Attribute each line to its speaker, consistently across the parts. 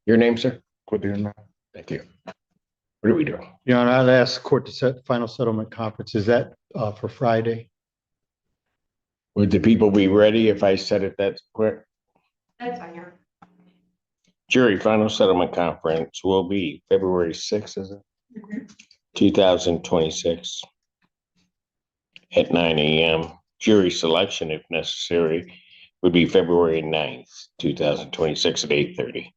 Speaker 1: Your name, sir?
Speaker 2: Quentin.
Speaker 1: Thank you. What are we doing?
Speaker 3: Your Honor, I'd ask the court to set final settlement conference. Is that for Friday?
Speaker 1: Would the people be ready if I said it that quick?
Speaker 4: That's fine, Your Honor.
Speaker 1: Jury final settlement conference will be February 6th, is it?
Speaker 4: Mhm.
Speaker 1: 2026 at 9 a.m. Jury selection, if necessary, would be February 9th, 2026 at 8:30.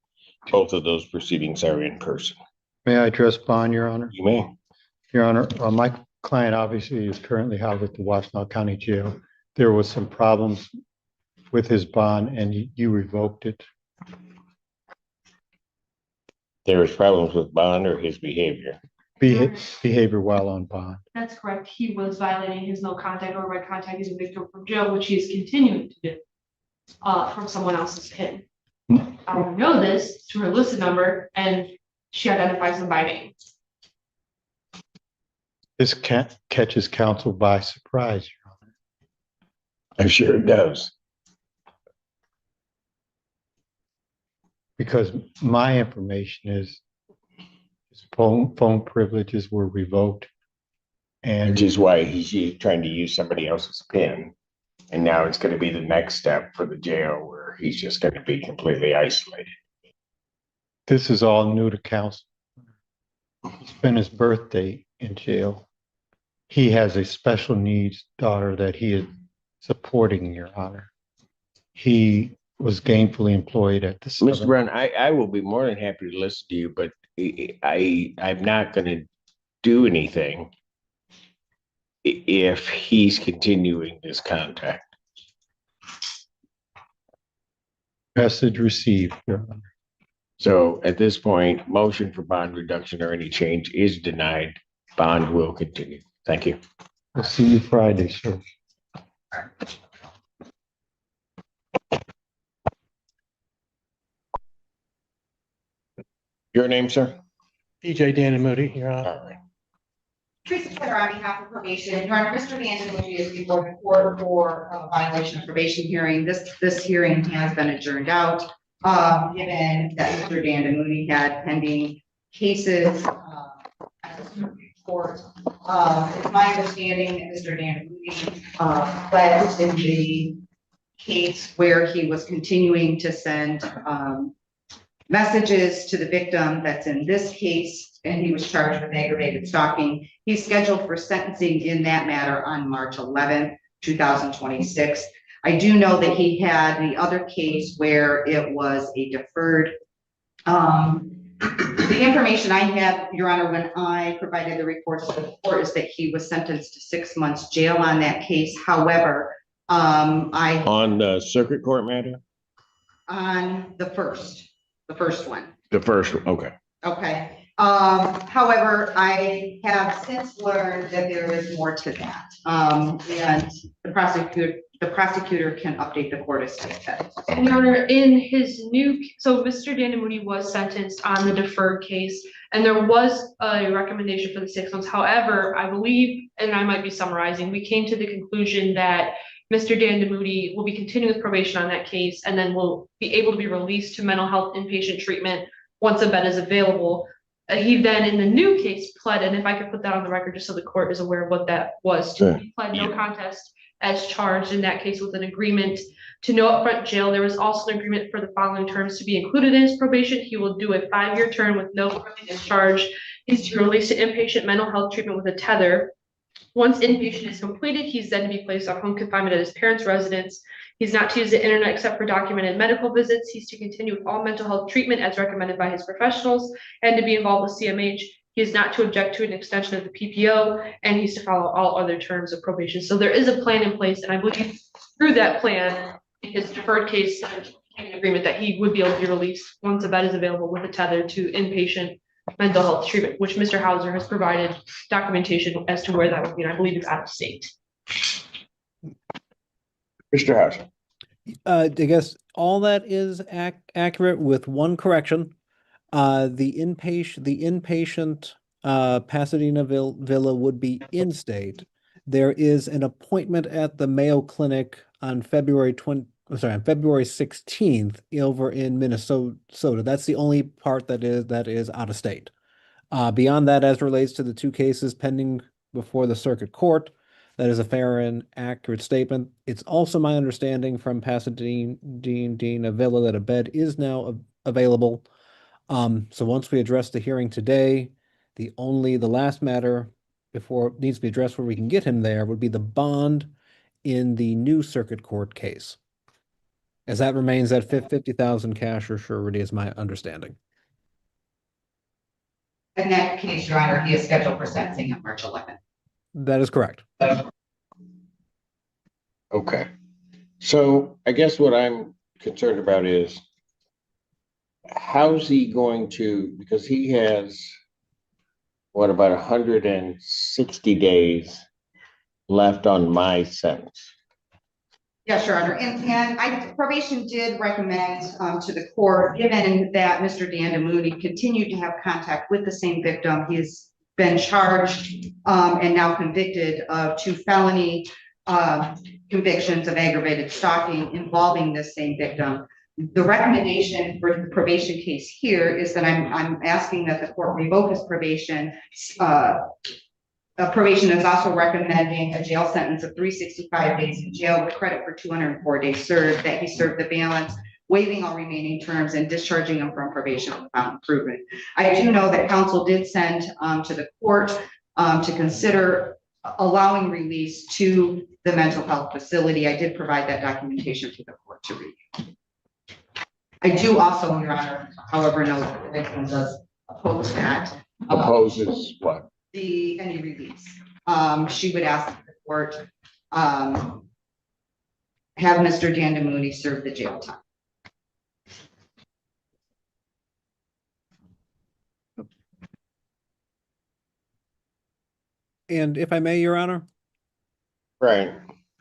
Speaker 1: Both of those proceedings are in person.
Speaker 3: May I address bond, Your Honor?
Speaker 1: You may.
Speaker 3: Your Honor, my client obviously is currently housed at the Washtenaw County Jail. There was some problems with his bond and you revoked it.
Speaker 1: There is problems with bond or his behavior.
Speaker 3: Behavior while on bond.
Speaker 4: That's correct. He was violating his no contact or red contact as a victim from jail, which he is continuing to do from someone else's PIN. I know this through her listed number, and she identifies him by name.
Speaker 3: This catches counsel by surprise, Your Honor.
Speaker 1: I'm sure it does.
Speaker 3: Because my information is his phone privileges were revoked. And
Speaker 1: Which is why he's trying to use somebody else's PIN. And now it's going to be the next step for the jail where he's just going to be completely isolated.
Speaker 3: this is all new to counsel. He spent his birthday in jail. He has a special needs daughter that he is supporting, Your Honor. He was gainfully employed at the
Speaker 1: Mr. Brown, I will be more than happy to listen to you, but I'm not going to do anything if he's continuing this contact.
Speaker 3: Message received, Your Honor.
Speaker 1: So at this point, motion for bond reduction or any change is denied. Bond will continue. Thank you.
Speaker 3: We'll see you Friday, sir.
Speaker 1: Your name, sir?
Speaker 2: DJ Dandamudi, Your Honor.
Speaker 1: All right.
Speaker 5: Teresa Twitter on behalf of probation. Your Honor, Mr. Dandamudi is before the court for a violation of probation hearing. This hearing has been adjourned out, given that Mr. Dandamudi had pending cases at the Supreme Court. It's my understanding that Mr. Dandamudi pledged in the case where he was continuing to send messages to the victim that's in this case, and he was charged with aggravated stalking. He's scheduled for sentencing in that matter on March 11th, 2026. I do know that he had the other case where it was a deferred. The information I have, Your Honor, when I provided the reports to the court is that he was sentenced to 6 months jail on that case. However,
Speaker 1: On the circuit court matter?
Speaker 5: on the first one.
Speaker 1: The first, okay.
Speaker 5: Okay. However, I have since learned that there is more to that. And the prosecutor can update the court as to that.
Speaker 4: Your Honor, in his so Mr. Dandamudi was sentenced on the deferred case, and there was a recommendation for the 6 months. However, I believe, and I might be summarizing, we came to the conclusion that Mr. Dandamudi will be continuing with probation on that case, and then will be able to be released to mental health inpatient treatment once a bed is available. He then, in the new case, pled, and if I could put that on the record just so the court is aware of what that was,
Speaker 1: Sure.
Speaker 4: he pled no contest as charged in that case with an agreement to no upfront jail. There was also an agreement for the following terms to be included in his probation. He will do a 5-year term with no criminal charge. He's to be released to inpatient mental health treatment with a tether. Once inpatient is completed, he's then to be placed on home confinement at his parents' residence. He's not to use the internet except for documented medical visits. He's to continue with all mental health treatment as recommended by his professionals and to be involved with CMH. He is not to object to an extension of the PPO, and he's to follow all other terms of probation. So there is a plan in place, and I believe through that plan, in his deferred case, an agreement that he would be able to be released once a bed is available with a tether to inpatient mental health treatment, which Mr. Hauser has provided documentation as to where that would be, and I believe it's out of state.
Speaker 1: Mr. Hauser.
Speaker 6: I guess all that is accurate with one correction. The inpatient Pasadena Villa would be in state. There is an appointment at the Mayo Clinic on February on February 16th over in Minnesota. That's the only part that is out of state. Beyond that, as relates to the two cases pending before the circuit court, that is a fair and accurate statement. It's also my understanding from Pasadena Villa that a bed is now available. So once we address the hearing today, the last matter before it needs to be addressed where we can get him there would be the bond in the new circuit court case. As that remains at 50,000 cash or surety is my understanding.
Speaker 5: In that case, Your Honor, he is scheduled for sentencing on March 11th.
Speaker 6: That is correct.
Speaker 1: Okay. So I guess what I'm concerned about is how's he going to, because he has, what, about 160 days left on my sentence.
Speaker 5: Yes, Your Honor, and probation did recommend to the court, given that Mr. Dandamudi continued to have contact with the same victim, he's been charged and now convicted of 2 felony convictions of aggravated stalking involving this same victim. The recommendation for the probation case here is that I'm asking that the court revoke his probation. Probation is also recommending a jail sentence of 365 days in jail with credit for 204 days served, that he served the balance, waiving all remaining terms and discharging him from probation without improvement. I do know that counsel did send to the court to consider allowing release to the mental health facility. I did provide that documentation to the court to review. I do also, Your Honor, however, know that the victim does oppose that.
Speaker 1: Opposes what?
Speaker 5: Any release. She would ask the court have Mr. Dandamudi serve the jail time.
Speaker 6: And if I may, Your Honor.
Speaker 1: Right.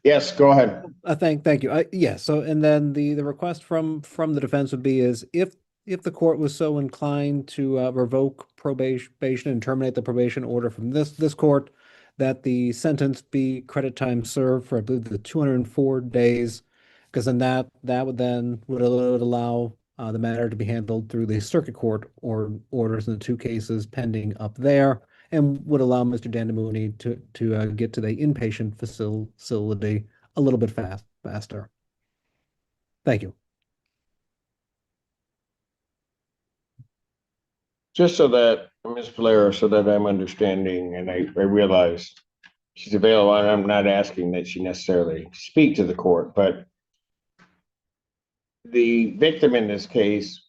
Speaker 1: Yes, go ahead.
Speaker 6: Thank you. Yes. So, and then the request from the defense would be is if the court was so inclined to revoke probation and terminate the probation order from this court, that the sentence be credit time served for, I believe, the 204 days, because then that would allow the matter to be handled through the circuit court or orders in the 2 cases pending up there, and would allow Mr. Dandamudi to get to the inpatient facility a little bit faster. Thank you.
Speaker 1: Just so that, Ms. Valera, so that I'm understanding, and I realize she's available, and I'm not asking that she necessarily speak to the court, but the victim in this case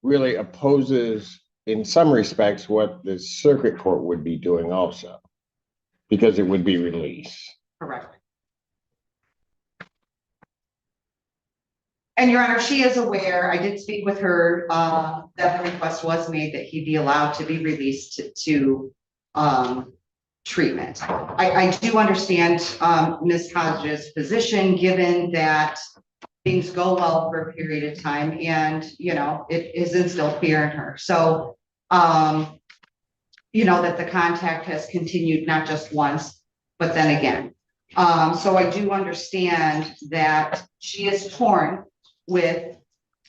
Speaker 1: really opposes, in some respects, what the circuit court would be doing also, because it would be release.
Speaker 5: Correct. And Your Honor, she is aware, I did speak with her, that the request was made that he be allowed to be released to treatment. I do understand Ms. Hodges' position, given that things go well for a period of time and, it is instilled fear in her. So, that the contact has continued not just once, but then again. So I do understand that she is torn with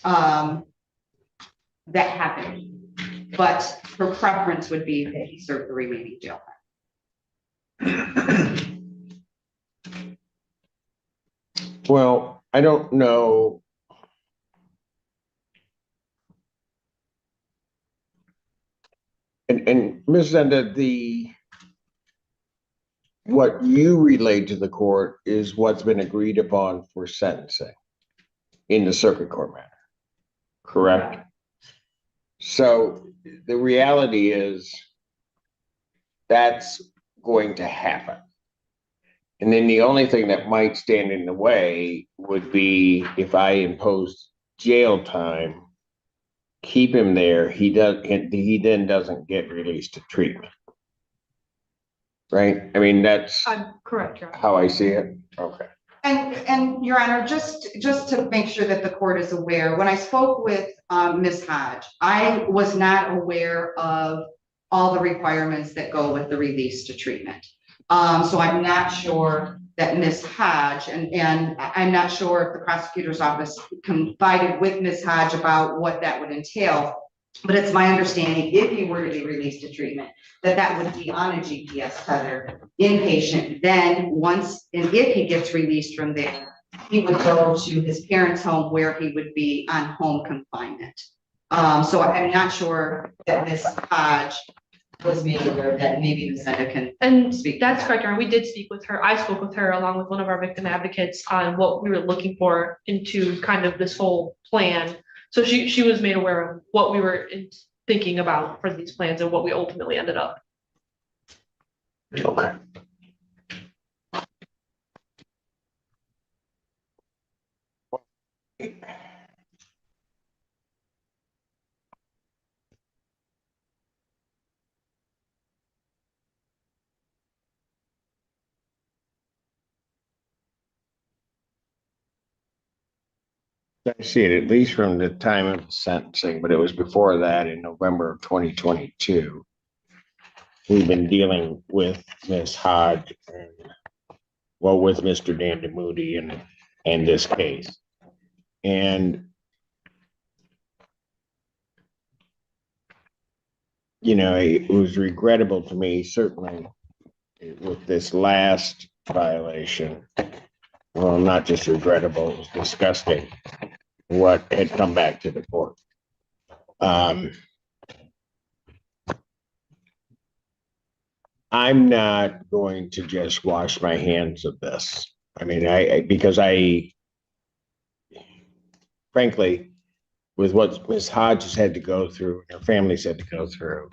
Speaker 5: that happening, but her preference would be that he serve the remaining jail time.
Speaker 1: Well, I don't know. And Ms. Zenda, what you relayed to the court is what's been agreed upon for sentencing in the circuit court matter, correct? So the reality is that's going to happen. And then the only thing that might stand in the way would be if I imposed jail time, keep him there, he then doesn't get released to treatment. Right? I mean, that's
Speaker 4: Correct, Your Honor.
Speaker 1: how I see it. Okay.
Speaker 5: And Your Honor, just to make sure that the court is aware, when I spoke with Ms. Hodge, I was not aware of all the requirements that go with the release to treatment. So I'm not sure that Ms. Hodge, and I'm not sure if the prosecutor's office confided with Ms. Hodge about what that would entail. But it's my understanding, if he were to be released to treatment, that would be on a GPS tether, inpatient. Then once, and if he gets released from there, he would go to his parents' home where he would be on home confinement. So I'm not sure that Ms. Hodge was made aware that maybe Ms. Senda can
Speaker 4: And
Speaker 5: speak.
Speaker 4: that's correct, Aaron. We did speak with her. I spoke with her along with one of our victim advocates on what we were looking for into kind of this whole plan. So she was made aware of what we were thinking about for these plans and what we ultimately ended up.
Speaker 1: Okay. I see it at least from the time of the sentencing, but it was before that in November of 2022. We've been dealing with Ms. Hodge and, well, with Mr. Dandamudi and this case. And, you know, it was regrettable to me, certainly, with this last violation. Well, not just regrettable, it was disgusting what had come back to the court. I'm not going to just wash my hands of this. I mean, because frankly, with what Ms. Hodges had to go through, and her family's had to go through,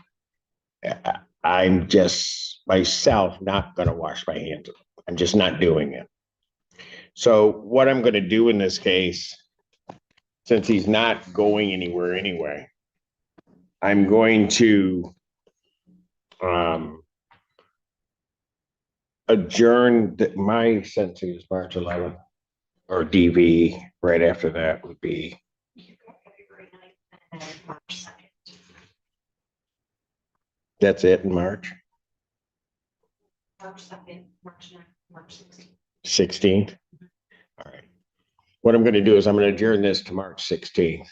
Speaker 1: I'm just myself not going to wash my hands of it. I'm just not doing it. So what I'm going to do in this case, since he's not going anywhere anyway, I'm going to adjourn. My sentencing is March 11th, or DV right after that would be. That's it in March?
Speaker 5: March 2nd, March 9th, March 16th.
Speaker 1: 16th? All right. What I'm going to do is I'm going to adjourn this to March 16th.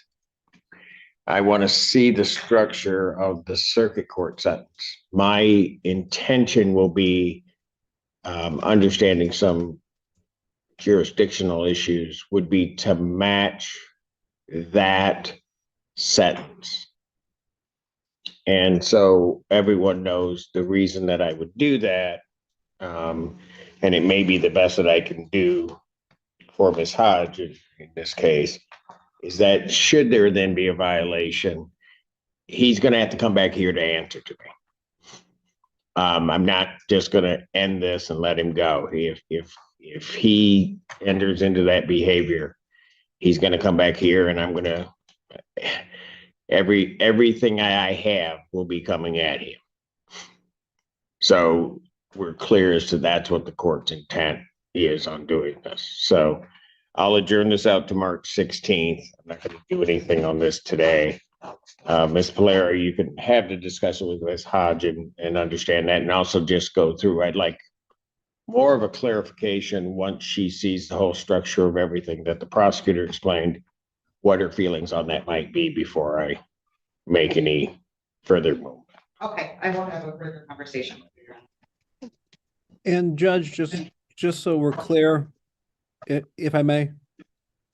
Speaker 1: I want to see the structure of the circuit court sentence. My intention will be understanding some jurisdictional issues would be to match that sentence. And so everyone knows the reason that I would do that. And it may be the best that I can do for Ms. Hodge in this case, is that should there then be a violation, he's going to have to come back here to answer to me. I'm not just going to end this and let him go. If he enters into that behavior, he's going to come back here, and I'm going to everything I have will be coming at him. So we're clear as to that's what the court's intent is on doing this. So I'll adjourn this out to March 16th. I'm not going to do anything on this today. Ms. Polera, you can have the discussion with Ms. Hodge and understand that, and also just go through. I'd like more of a clarification once she sees the whole structure of everything that the prosecutor explained, what her feelings on that might be before I make any further movement.
Speaker 5: Okay, I will have a further conversation with you.
Speaker 6: And Judge, just so we're clear, if I may,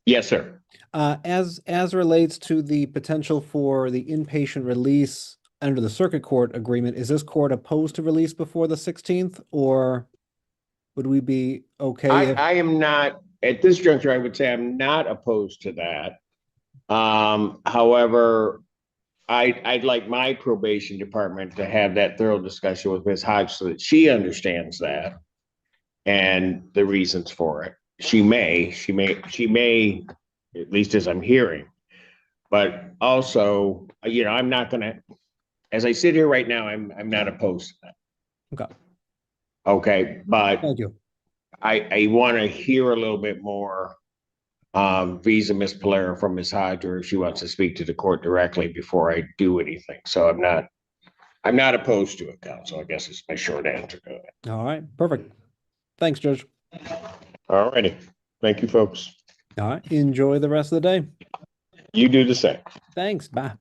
Speaker 1: Yes, sir.
Speaker 6: as relates to the potential for the inpatient release under the circuit court agreement, is this court opposed to release before the 16th, or would we be okay?
Speaker 1: I am not, at this juncture, I would say I'm not opposed to that. However, I'd like my probation department to have that thorough discussion with Ms. Hodge so that she understands that and the reasons for it. She may, at least as I'm hearing, but also, you know, I'm not gonna, as I sit here right now, I'm not opposed to that.
Speaker 6: Okay.
Speaker 1: Okay, but
Speaker 6: Thank you.
Speaker 1: I want to hear a little bit more vis-a Ms. Polera from Ms. Hodge, or if she wants to speak to the court directly before I do anything. So I'm not opposed to it, counsel. I guess it's my short answer to it.
Speaker 6: All right, perfect. Thanks, Judge.
Speaker 1: All righty. Thank you, folks.
Speaker 6: All right. Enjoy the rest of the day.
Speaker 1: You do the same.
Speaker 6: Thanks. Bye.